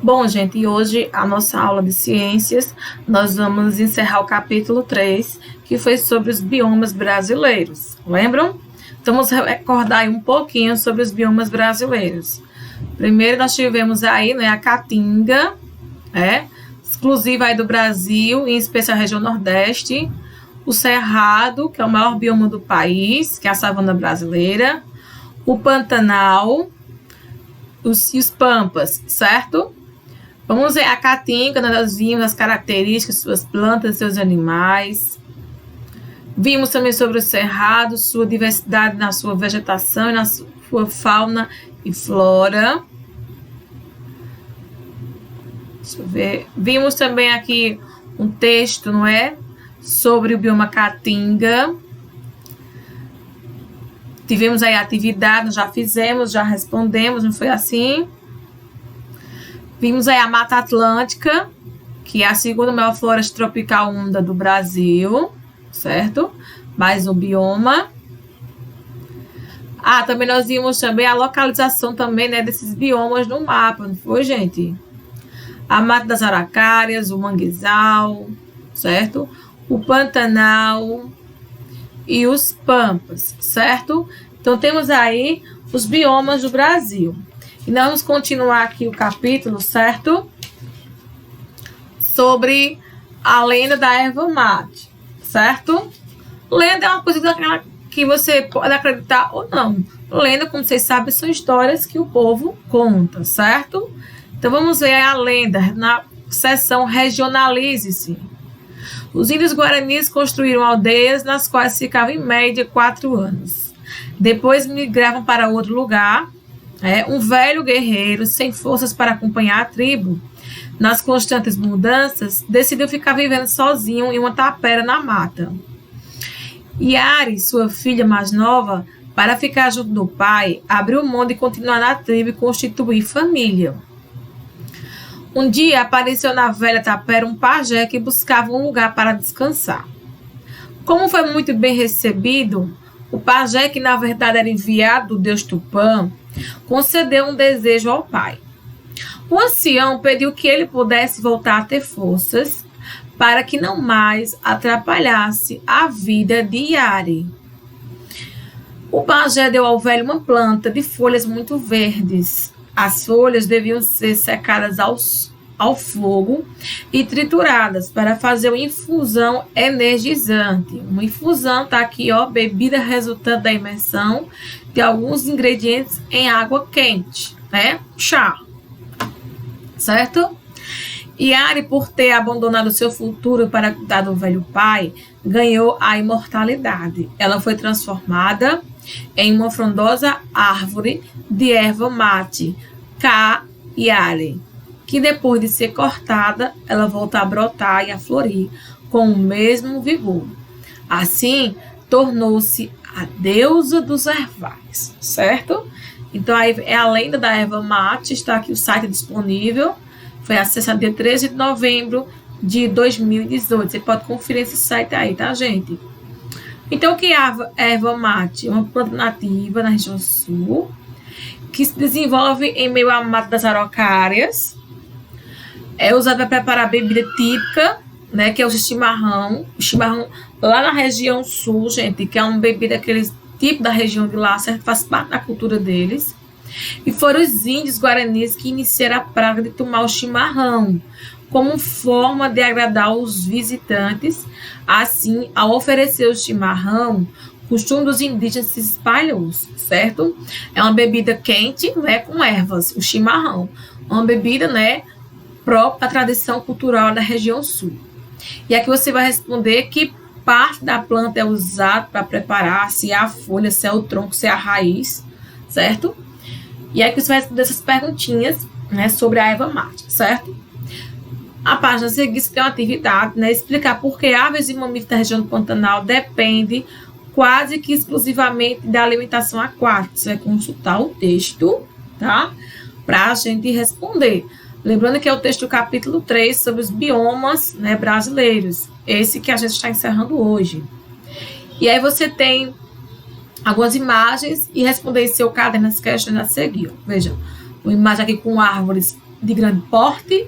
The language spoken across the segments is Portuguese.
Bom, gente, e hoje a nossa aula de ciências, nós vamos encerrar o capítulo 3, que foi sobre os biomas brasileiros. Lembram? Então, vamos recordar aí um pouquinho sobre os biomas brasileiros. Primeiro, nós tivemos aí, a Caatinga, exclusiva aí do Brasil, em especial a região Nordeste. O Cerrado, que é o maior bioma do país, que é a savana brasileira. O Pantanal e os Pampas, certo? Vamos ver a Caatinga, nós vimos as características, suas plantas, seus animais. Vimos também sobre o Cerrado, sua diversidade na sua vegetação e na sua fauna e flora. Deixa eu ver. Vimos também aqui um texto, sobre o bioma Caatinga. Tivemos aí a atividade, nós já fizemos, já respondemos, não foi assim? Vimos aí a Mata Atlântica, que é a segunda maior floresta tropical úmida do Brasil, certo? Mais um bioma. Também nós vimos também a localização também, desses biomas no mapa, não foi, gente? A Mata das Araucárias, o Manguezal, certo? O Pantanal e os Pampas, certo? Então, temos aí os biomas do Brasil. E nós vamos continuar aqui o capítulo, certo? Sobre a lenda da erva mate, certo? Lenda é uma coisa que você pode acreditar ou não. Lenda, como vocês sabem, são histórias que o povo conta, certo? Então, vamos ver a lenda na seção Regionalize-se. Os índios guaranis construíram aldeias nas quais ficavam em média 4 anos. Depois migravam para outro lugar. Um velho guerreiro, sem forças para acompanhar a tribo, nas constantes mudanças, decidiu ficar vivendo sozinho em uma tapera na mata. Yari, sua filha mais nova, para ficar junto do pai, abriu mão de continuar na tribo e constituir família. Um dia apareceu na velha tapera um pajé que buscava um lugar para descansar. Como foi muito bem recebido, o pajé, que na verdade era enviado do deus Tupã, concedeu um desejo ao pai. O ancião pediu que ele pudesse voltar a ter forças para que não mais atrapalhasse a vida de Yari. O pajé deu ao velho uma planta de folhas muito verdes. As folhas deviam ser secadas ao fogo e trituradas para fazer uma infusão energizante. Uma infusão está aqui, bebida resultante da imersão de alguns ingredientes em água quente, chá, certo? Yari, por ter abandonado seu futuro para cuidar do velho pai, ganhou a imortalidade. Ela foi transformada em uma frondosa árvore de erva mate, Yari, que depois de ser cortada, ela volta a brotar e a florir com o mesmo vigor. Assim, tornou-se a deusa dos ervais, certo? Então, aí é a lenda da erva mate, está aqui o site disponível, foi acessado dia 13 de novembro de 2018, você pode conferir esse site aí, tá, gente? Então, o que é a erva mate? É uma planta nativa na região sul, que se desenvolve em meio à mata das araucárias, é usada para preparar bebida típica, que é o chimarrão. O chimarrão lá na região sul, gente, que é uma bebida aqueles tipo da região de lá, certo? Faz parte da cultura deles. E foram os índios guaranis que iniciaram a prática de tomar o chimarrão como forma de agradar os visitantes. Assim, ao oferecer o chimarrão, o costume dos indígenas se espalhou, certo? É uma bebida quente, com ervas, o chimarrão. Uma bebida, própria à tradição cultural da região sul. E aqui você vai responder que parte da planta é usada para preparar, se é a folha, se é o tronco, se é a raiz, certo? E aqui você vai responder essas perguntinhas, sobre a erva mate, certo? A página seguinte tem uma atividade, explicar por que aves e mamíferos da região do Pantanal dependem quase que exclusivamente da alimentação aquática. Você vai consultar o texto, tá? Para a gente responder. Lembrando que é o texto do capítulo 3 sobre os biomas, brasileiros. Esse que a gente está encerrando hoje. E aí você tem algumas imagens e responder em seu caderno as questões a seguir. Veja, uma imagem aqui com árvores de grande porte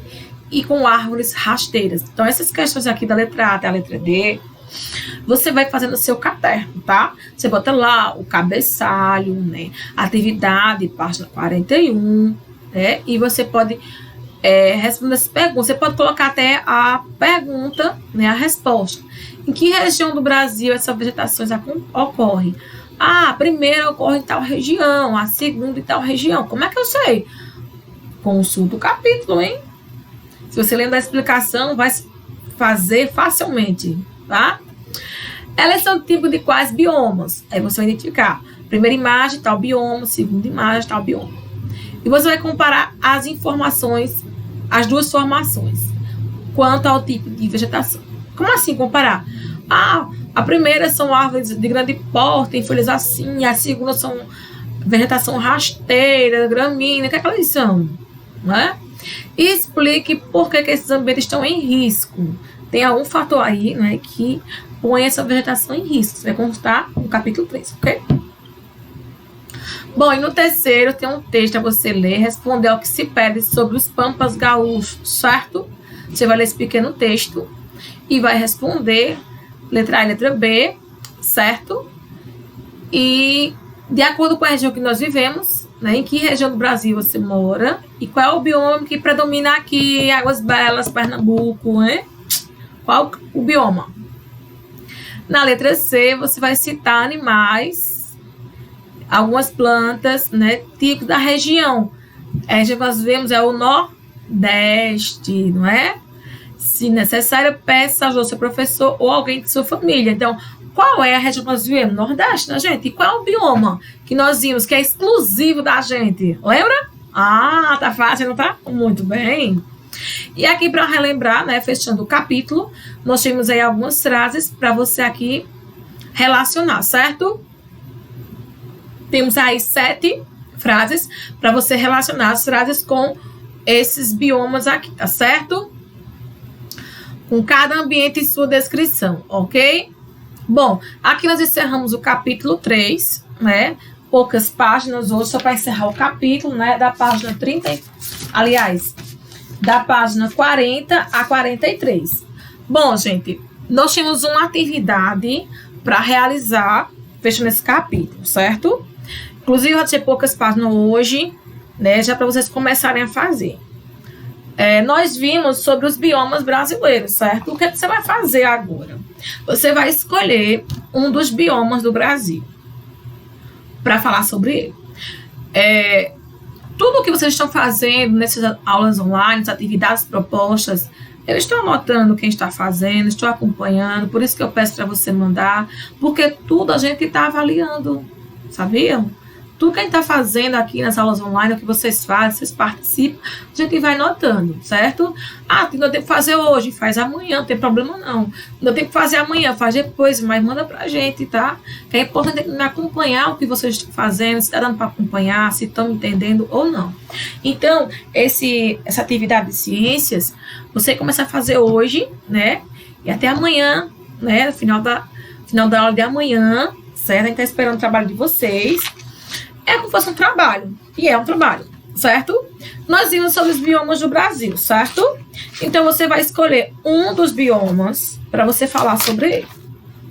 e com árvores rasteiras. Então, essas questões aqui da letra A até a letra D, você vai fazendo no seu caderno, tá? Você bota lá o cabeçalho, né? Atividade, página 41, né? E você pode responder essas perguntas. Você pode colocar até a pergunta, né? A resposta. Em que região do Brasil essas vegetações ocorrem? Ah, a primeira ocorre em tal região, a segunda em tal região. Como é que eu sei? Consulta o capítulo, hein? Se você lembra da explicação, vai fazer facilmente, tá? Elas são tipos de quais biomas? Aí você vai identificar. Primeira imagem, tal bioma. Segunda imagem, tal bioma. E você vai comparar as informações, as duas formações, quanto ao tipo de vegetação. Como assim comparar? Ah, a primeira são árvores de grande porte, tem folhas assim. A segunda são vegetação rasteira, gramínea. O que é que elas são? Né? E explique por que esses ambientes estão em risco. Tem algum fator aí, né, que põe essa vegetação em risco. Você vai constar no capítulo 3, ok? Bom, e no terceiro tem um texto a você ler, responder ao que se pede sobre os pampas gaúchos, certo? Você vai ler esse pequeno texto e vai responder letra A e letra B, certo? E de acordo com a região que nós vivemos, né, em que região do Brasil você mora e qual é o bioma que predomina aqui, Águas Belas, Pernambuco, né? Qual o bioma? Na letra C, você vai citar animais, algumas plantas, né, típicos da região. A região que nós vemos é o Nordeste, não é? Se necessário, peça ajuda ao seu professor ou alguém de sua família. Então, qual é a região que nós vivemos? Nordeste, né, gente? E qual é o bioma que nós vimos, que é exclusivo da gente? Lembra? Ah, tá fácil, não tá? Muito bem. E aqui, para relembrar, né, fechando o capítulo, nós temos aí algumas frases para você aqui relacionar, certo? Temos aí 7 frases para você relacionar as frases com esses biomas aqui, tá certo? Com cada ambiente e sua descrição, ok? Bom, aqui nós encerramos o capítulo 3, né? Poucas páginas hoje, só para encerrar o capítulo, né? Da página 30, aliás, da página 40 a 43. Bom, gente, nós temos uma atividade para realizar, fechando esse capítulo, certo? Inclusive, eu vou ter poucas páginas hoje, né? Já para vocês começarem a fazer. Nós vimos sobre os biomas brasileiros, certo? O que você vai fazer agora? Você vai escolher um dos biomas do Brasil para falar sobre ele. Tudo o que vocês estão fazendo nessas aulas online, nessas atividades propostas, eu estou anotando quem está fazendo, estou acompanhando, por isso que eu peço para você mandar, porque tudo a gente está avaliando, sabiam? Tudo que a gente está fazendo aqui nas aulas online, o que vocês fazem, vocês participam, a gente vai notando, certo? Ah, não tem que fazer hoje, faz amanhã, não tem problema não. Não tem que fazer amanhã, faz depois, mas manda pra gente, tá? Que é importante me acompanhar o que vocês estão fazendo, se está dando para acompanhar, se estão entendendo ou não. Então, essa atividade de ciências, você começa a fazer hoje, né? E até amanhã, né? Final da aula de amanhã, certo? A gente está esperando o trabalho de vocês. É como se fosse um trabalho, e é um trabalho, certo? Nós vimos sobre os biomas do Brasil, certo? Então, você vai escolher um dos biomas para você falar sobre ele.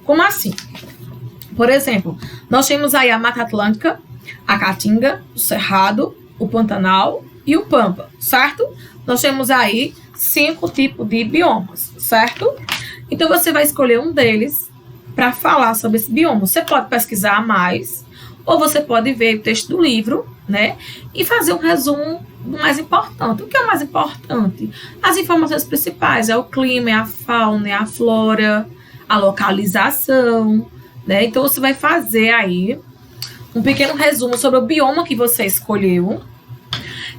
Como assim? Por exemplo, nós temos aí a Mata Atlântica, a Caatinga, o Cerrado, o Pantanal e o Pampa, certo? Nós temos aí 5 tipos de biomas, certo? Então, você vai escolher um deles para falar sobre esse bioma. Você pode pesquisar mais, ou você pode ver o texto do livro, né? E fazer um resumo do mais importante. O que é o mais importante? As informações principais. É o clima, é a fauna, é a flora, a localização, né? Então, você vai fazer aí um pequeno resumo sobre o bioma que você escolheu.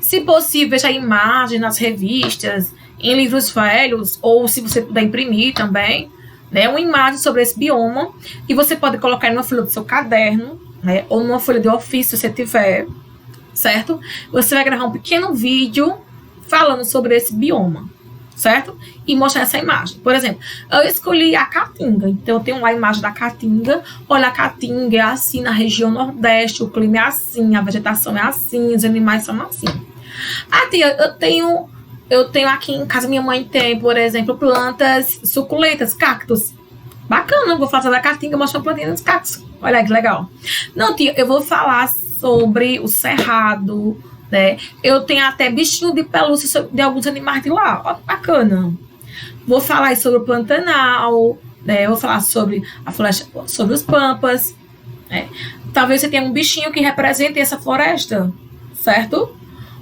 Se possível, veja a imagem nas revistas, em livros velhos, ou se você puder imprimir também, né? Uma imagem sobre esse bioma. E você pode colocar numa folha do seu caderno, né, ou numa folha de ofício, se você tiver, certo? Você vai gravar um pequeno vídeo falando sobre esse bioma, certo? E mostrar essa imagem. Por exemplo, eu escolhi a Caatinga, então eu tenho a imagem da Caatinga. Olha, a Caatinga é assim na região Nordeste, o clima é assim, a vegetação é assim, os animais são assim. Ah, tia, eu tenho aqui em casa, minha mãe tem, por exemplo, plantas suculentas, cactos. Bacana, vou fazer da caatinga, mostrar a plantinha dos cactos. Olha aí que legal. Não, tia, eu vou falar sobre o cerrado, né? Eu tenho até bichinho de pelúcia de alguns animais de lá. Ó, bacana. Vou falar sobre o Pantanal, né? Eu vou falar sobre a floresta, sobre os pampas, né? Talvez você tenha um bichinho que represente essa floresta, certo?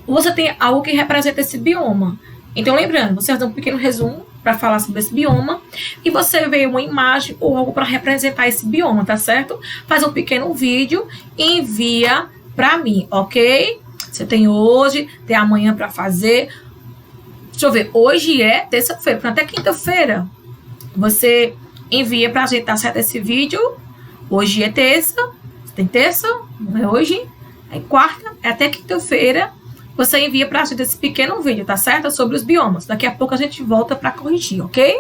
Ou você tem algo que representa esse bioma. Então, lembrando, você faz um pequeno resumo para falar sobre esse bioma e você vê uma imagem ou algo para representar esse bioma, tá certo? Faz um pequeno vídeo e envia para mim, ok? Você tem hoje, tem amanhã para fazer. Deixa eu ver, hoje é terça-feira, até quinta-feira. Você envia pra gente, tá certo, esse vídeo. Hoje é terça, tem terça, não é hoje. É quarta, é até quinta-feira. Você envia pra gente esse pequeno vídeo, tá certo? Sobre os biomas. Daqui a pouco a gente volta pra corrigir, ok?